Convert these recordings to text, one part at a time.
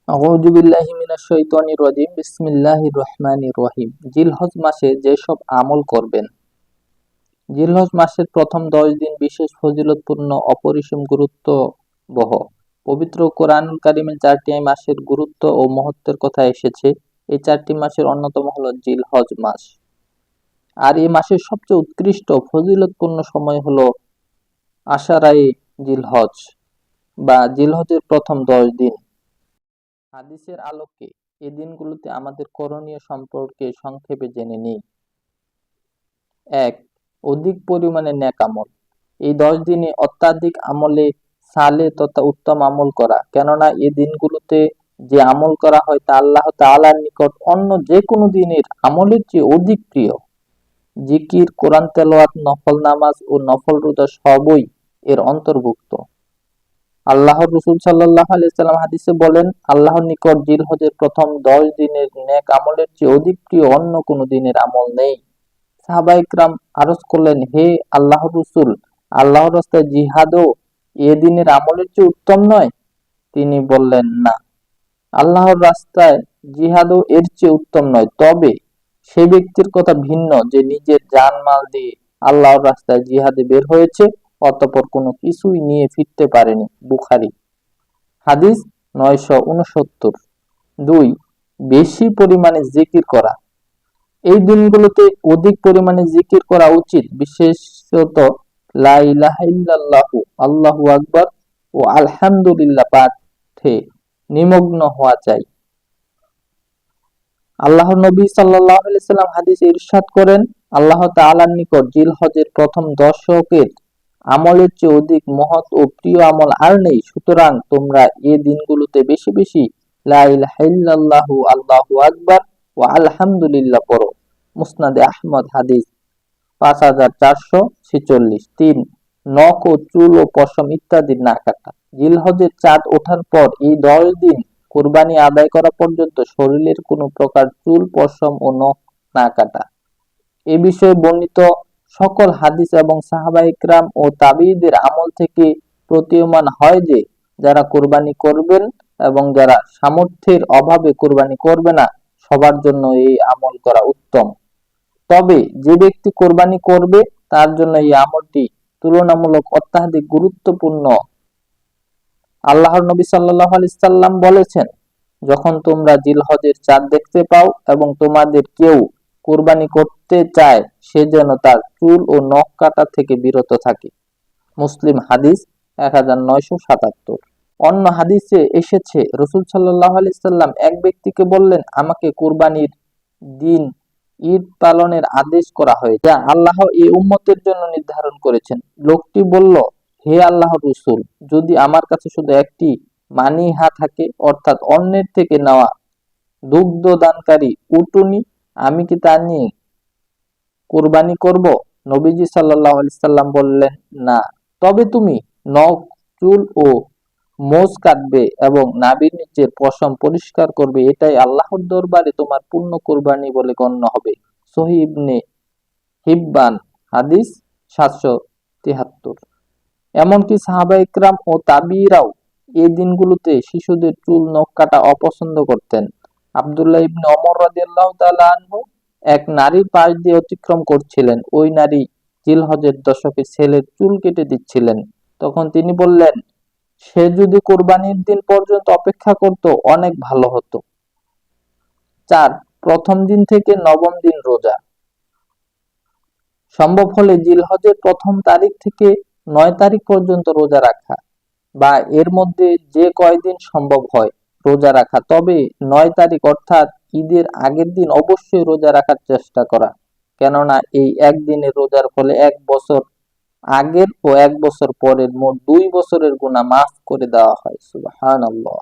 আউযু বিল্লাহি মিনাশ শাইতানির রাজিম। বিসমিল্লাহির রহমানির রহিম। জিলহজ মাসে যেসব আমল করবেন। জিলহজ মাসের প্রথম 10 দিন বিশেষ ফজিলতপূর্ণ, অপরিসীম গুরুত্ববহ। পবিত্র কোরআনুল কারীমে 4টি মাসের গুরুত্ব ও মহত্বের কথা এসেছে। এই 4টি মাসের অন্যতম হলো জিলহজ মাস। আর এই মাসের সবচেয়ে উৎকৃষ্ট ফজিলতপূর্ণ সময় হলো আশারায়ে জিলহজ বা জিলহজের প্রথম 10 দিন। হাদিসের আলোকে এ দিনগুলোতে আমাদের করণীয় সম্পর্কে সংক্ষেপে জেনে নিই। 1. অধিক পরিমাণে নেক আমল। এই 10 দিনে অত্যাধিক আমলে সালে তথা উত্তম আমল করা, কেননা এ দিনগুলোতে যে আমল করা হয় তা আল্লাহ তাআলার নিকট অন্য যে কোনো দিনের আমলের চেয়ে অধিক প্রিয়। জিকির, কোরআন তেলাওয়াত, নফল নামাজ ও নফল রোজা সবই এর অন্তর্ভুক্ত। আল্লাহর রাসূল সাল্লাল্লাহু আলাইহি সাল্লাম হাদিসে বলেন, আল্লাহর নিকট জিলহজের প্রথম 10 দিনের নেক আমলের চেয়ে অধিক প্রিয় অন্য কোনো দিনের আমল নেই। সাহাবায়ে কেরাম আরজ করলেন, হে আল্লাহর রাসূল, আল্লাহর রাস্তায় জিহাদও এ দিনের আমলের চেয়ে উত্তম নয়? তিনি বললেন, না, আল্লাহর রাস্তায় জিহাদও এর চেয়ে উত্তম নয়, তবে সে ব্যক্তির কথা ভিন্ন যে নিজের জানমাল দিয়ে আল্লাহর রাস্তায় জিহাদে বের হয়েছে, অতঃপর কোনো কিছুই নিয়ে ফিরতে পারেনি। বুখারী। হাদিস 969। 2. বেশি পরিমাণে জিকির করা। এই দিনগুলোতে অধিক পরিমাণে জিকির করা উচিত, বিশেষত লা ইলাহা ইল্লাল্লাহু, আল্লাহু আকবার ও আলহামদুলিল্লাহ পাঠে নিমগ্ন হওয়া চাই। আল্লাহর নবী সাল্লাল্লাহু আলাইহি সাল্লাম হাদিসে ইরশাদ করেন, আল্লাহ তাআলার নিকট জিলহজের প্রথম 10 আমলের চেয়ে অধিক মহৎ ও প্রিয় আমল আর নেই। সুতরাং তোমরা এ দিনগুলোতে বেশি বেশি লা ইলাহা ইল্লাল্লাহু, আল্লাহু আকবার ও আলহামদুলিল্লাহ পড়ো। মুসনাদে আহমদ হাদিস 5446। 3. নখ ও চুল ও পশম ইত্যাদি না কাটা। জিলহজের চাঁদ ওঠার পর এই 10 দিন কুরবানি আদায় করা পর্যন্ত শরীরের কোনো প্রকার চুল, পশম ও নখ না কাটা। এ বিষয়ে বর্ণিত সকল হাদিস এবং সাহাবায়ে কেরাম ও তাবিঈদের আমল থেকে প্রতীয়মান হয় যে, যারা কুরবানি করবেন এবং যারা সামর্থ্যের অভাবে কুরবানি করবে না, সবার জন্য এই আমল করা উত্তম। তবে যে ব্যক্তি কোরবানি করবে তার জন্য এই আমলটি তুলনামূলক অত্যাধিক গুরুত্বপূর্ণ। আল্লাহর নবী সাল্লাল্লাহু আলাইহি সাল্লাম বলেছেন, যখন তোমরা জিলহজের চাঁদ দেখতে পাও এবং তোমাদের কেউ কুরবানি করতে চায়, সে যেন তার চুল ও নখ কাটা থেকে বিরত থাকে। মুসলিম হাদিস 1977। অন্য হাদিসে এসেছে, রাসূল সাল্লাল্লাহু আলাইহি সাল্লাম এক ব্যক্তিকে বললেন, আমাকে কুরবানির দিন ঈদ পালনের আদেশ করা হয়েছে, যা আল্লাহ এই উম্মতের জন্য নির্ধারণ করেছেন। লোকটি বলল, হে আল্লাহর রাসূল, যদি আমার কাছে শুধু একটি মানিহা থাকে, অর্থাৎ অন্যের থেকে নেওয়া দুগ্ধদানকারী উটনী, আমি কি তা নিয়ে কুরবানি করব? নবীজি সাল্লাল্লাহু আলাইহি সাল্লাম বললেন, না, তবে তুমি নখ, চুল ও মোজ কাটবে এবং নাভির নিচের পশম পরিষ্কার করবে, এটাই আল্লাহর দরবারে তোমার পূর্ণ কুরবানি বলে গণ্য হবে। সহিহ ইবনে হিব্বান হাদিস 773। এমনকি সাহাবায়ে কেরাম ও তাবিঈরাও এই দিনগুলোতে শিশুদের চুল, নখ কাটা অপছন্দ করতেন। আব্দুল্লাহ ইবনে ওমর রাদিয়াল্লাহু তাআলা আনহু এক নারীর পাশ দিয়ে অতিক্রম করছিলেন। ওই নারী জিলহজের দশকে ছেলের চুল কেটে দিচ্ছিলেন। তখন তিনি বললেন, সে যদি কোরবানির দিন পর্যন্ত অপেক্ষা করত, অনেক ভালো হতো। 4. প্রথম দিন থেকে নবম দিন রোজা। সম্ভব হলে জিলহজের প্রথম তারিখ থেকে 9 তারিখ পর্যন্ত রোজা রাখা বা এর মধ্যে যে কয়দিন সম্ভব হয় রোজা রাখা, তবে 9 তারিখ অর্থাৎ ঈদের আগের দিন অবশ্যই রোজা রাখার চেষ্টা করা, কেননা এই একদিনের রোজার ফলে 1 বছর আগের ও 1 বছর পরের মোট 2 বছরের গুনাহ মাফ করে দেওয়া হয়। সুবহানাল্লাহ।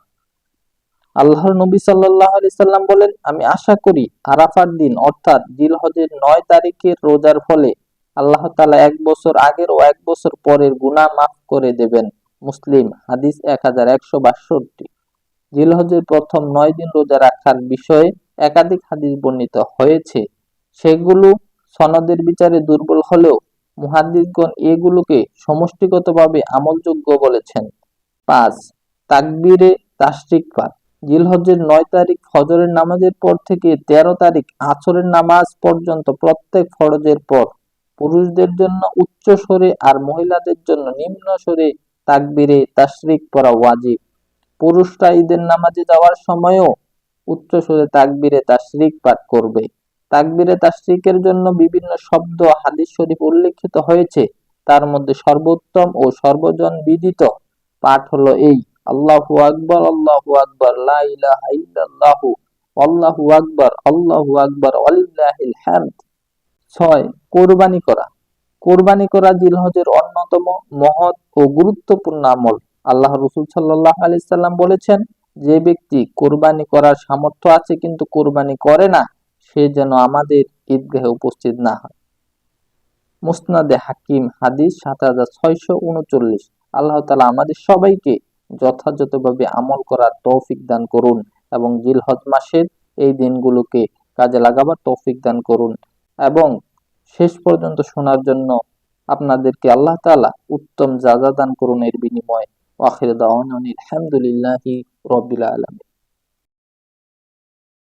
আল্লাহর নবী সাল্লাল্লাহু আলাইহি সাল্লাম বলেন, আমি আশা করি আরাফার দিন অর্থাৎ জিলহজের 9 তারিখের রোজার ফলে আল্লাহ তাআলা 1 বছর আগের ও 1 বছর পরের গুনাহ মাফ করে দেবেন। মুসলিম হাদিস 1162। জিলহজের প্রথম 9 দিন রোজা রাখার বিষয়ে একাধিক হাদিস বর্ণিত হয়েছে। সেগুলো সনদের বিচারে দুর্বল হলেও মুহাদ্দিসগণ এগুলোকে সমষ্টিগতভাবে আমলযোগ্য বলেছেন। 5. তাকবীরে তাশরিক পাঠ। জিলহজ্জের ৯ তারিখ ফজরের নামাজের পর থেকে ১৩ তারিখ আসরের নামাজ পর্যন্ত প্রত্যেক ফরজের পর পুরুষদের জন্য উচ্চ স্বরে আর মহিলাদের জন্য নিম্ন স্বরে তাকবীরে তাশরিক পড়া ওয়াজিব। পুরুষরা ঈদের নামাজে যাওয়ার সময়ও উচ্চ স্বরে তাকবীরে তাশরিক পাঠ করবে। তাকবীরে তাশরিকের জন্য বিভিন্ন শব্দ হাদিস শরীফ উল্লেখিত হয়েছে। তার মধ্যে সর্বোত্তম ও সর্বজন বিদিত পাঠ হলো এই: আল্লাহু আকবার, আল্লাহু আকবার, লা ইলাহা ইল্লাল্লাহু, আল্লাহু আকবার ওয়ালিল্লাহিল হামদ। ৬. কোরবানি করা। কোরবানি করা জিলহজের অন্যতম মহৎ ও গুরুত্বপূর্ণ আমল। আল্লাহ রাসূল সাল্লাল্লাহু আলাইহি সাল্লাম বলেছেন, যে ব্যক্তি কোরবানি করার সামর্থ্য আছে কিন্তু কোরবানি করে না, সে যেন আমাদের ঈদগাহে উপস্থিত না হয়। মুসনাদে হাকিম হাদিস ৭৬৩৯। আল্লাহ তাআলা আমাদের সবাইকে যথাযথভাবে আমল করার তৌফিক দান করুন এবং জিলহজ মাসের এই দিনগুলোকে কাজে লাগাবার তৌফিক দান করুন এবং শেষ পর্যন্ত শোনার জন্য আপনাদেরকে আল্লাহ তাআলা উত্তম যাজা দান করুন এর বিনিময়ে। ওয়া আখিরু দাওয়ানা আলহামদুলিল্লাহি রাব্বিল আলামিন।